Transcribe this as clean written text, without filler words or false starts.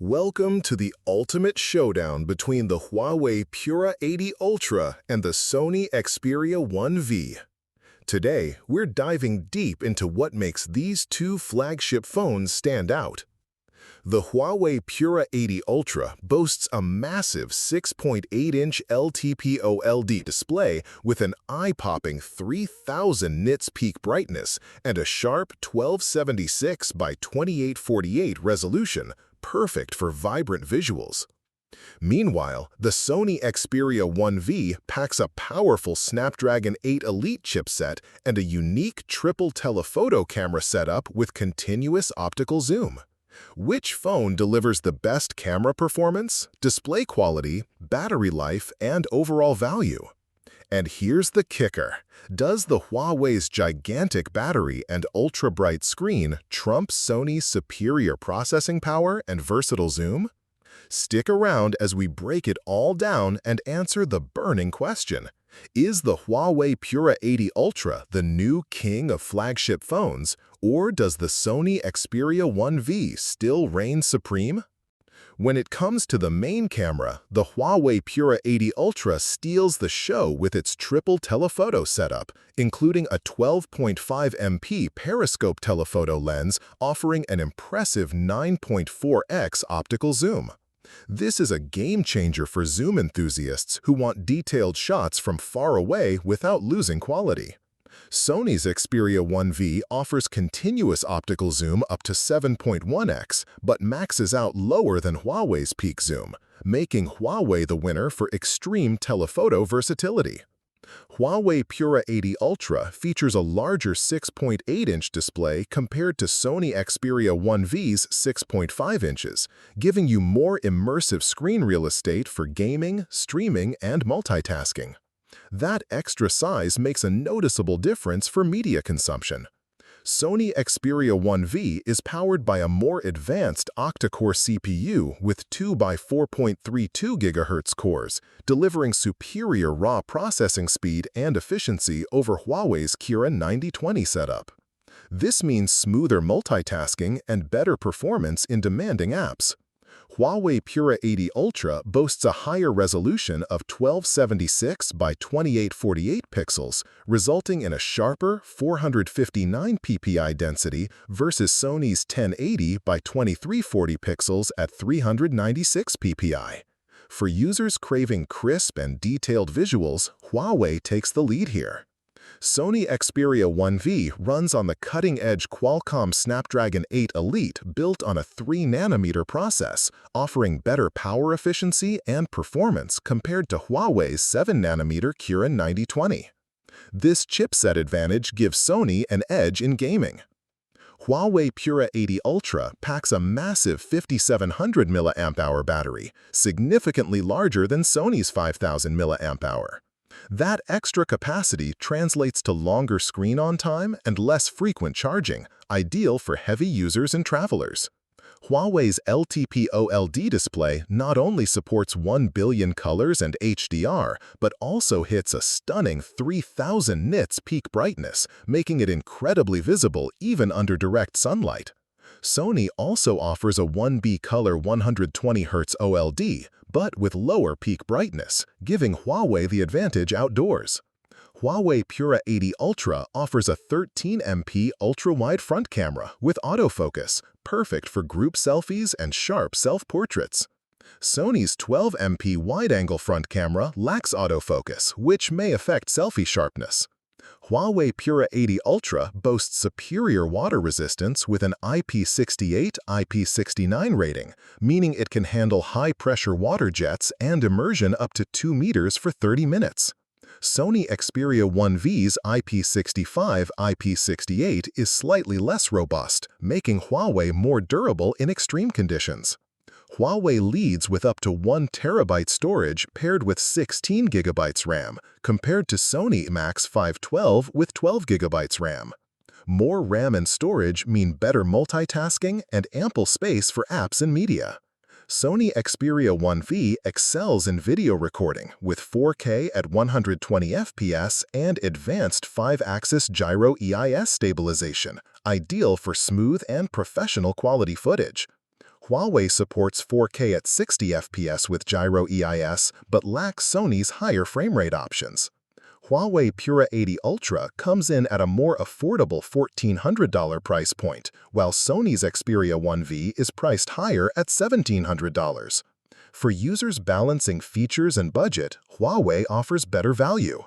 Welcome to the ultimate showdown between the Huawei Pura 80 Ultra and the Sony Xperia 1V. Today, we're diving deep into what makes these two flagship phones stand out. The Huawei Pura 80 Ultra boasts a massive 6.8-inch LTPO-LD display with an eye-popping 3000 nits peak brightness and a sharp 1276 by 2848 resolution, perfect for vibrant visuals. Meanwhile, the Sony Xperia 1V packs a powerful Snapdragon 8 Elite chipset and a unique triple telephoto camera setup with continuous optical zoom. Which phone delivers the best camera performance, display quality, battery life, and overall value? And here's the kicker. Does the Huawei's gigantic battery and ultra-bright screen trump Sony's superior processing power and versatile zoom? Stick around as we break it all down and answer the burning question. Is the Huawei Pura 80 Ultra the new king of flagship phones, or does the Sony Xperia 1V still reign supreme? When it comes to the main camera, the Huawei Pura 80 Ultra steals the show with its triple telephoto setup, including a 12.5 MP periscope telephoto lens offering an impressive 9.4x optical zoom. This is a game-changer for zoom enthusiasts who want detailed shots from far away without losing quality. Sony's Xperia 1V offers continuous optical zoom up to 7.1x, but maxes out lower than Huawei's peak zoom, making Huawei the winner for extreme telephoto versatility. Huawei Pura 80 Ultra features a larger 6.8-inch display compared to Sony Xperia 1V's 6.5 inches, giving you more immersive screen real estate for gaming, streaming, and multitasking. That extra size makes a noticeable difference for media consumption. Sony Xperia 1V is powered by a more advanced octa-core CPU with 2 by 4.32 GHz cores, delivering superior raw processing speed and efficiency over Huawei's Kirin 9020 setup. This means smoother multitasking and better performance in demanding apps. Huawei Pura 80 Ultra boasts a higher resolution of 1276 by 2848 pixels, resulting in a sharper 459 ppi density versus Sony's 1080 by 2340 pixels at 396 ppi. For users craving crisp and detailed visuals, Huawei takes the lead here. Sony Xperia 1V runs on the cutting-edge Qualcomm Snapdragon 8 Elite built on a 3nm process, offering better power efficiency and performance compared to Huawei's 7nm Kirin 9020. This chipset advantage gives Sony an edge in gaming. Huawei Pura 80 Ultra packs a massive 5700 mAh battery, significantly larger than Sony's 5000 mAh. That extra capacity translates to longer screen-on time and less frequent charging, ideal for heavy users and travelers. Huawei's LTPO-LD display not only supports 1 billion colors and HDR, but also hits a stunning 3000 nits peak brightness, making it incredibly visible even under direct sunlight. Sony also offers a 1B color 120Hz OLD, but with lower peak brightness, giving Huawei the advantage outdoors. Huawei Pura 80 Ultra offers a 13MP ultra-wide front camera with autofocus, perfect for group selfies and sharp self-portraits. Sony's 12MP wide-angle front camera lacks autofocus, which may affect selfie sharpness. Huawei Pura 80 Ultra boasts superior water resistance with an IP68, IP69 rating, meaning it can handle high-pressure water jets and immersion up to 2 meters for 30 minutes. Sony Xperia 1V's IP65, IP68 is slightly less robust, making Huawei more durable in extreme conditions. Huawei leads with up to 1 TB storage paired with 16 GB RAM, compared to Sony Max 512 with 12 GB RAM. More RAM and storage mean better multitasking and ample space for apps and media. Sony Xperia 1V excels in video recording with 4K at 120 FPS and advanced 5-axis gyro EIS stabilization, ideal for smooth and professional quality footage. Huawei supports 4K at 60 FPS with gyro EIS but lacks Sony's higher frame rate options. Huawei Pura 80 Ultra comes in at a more affordable $1,400 price point, while Sony's Xperia 1V is priced higher at $1,700. For users balancing features and budget, Huawei offers better value.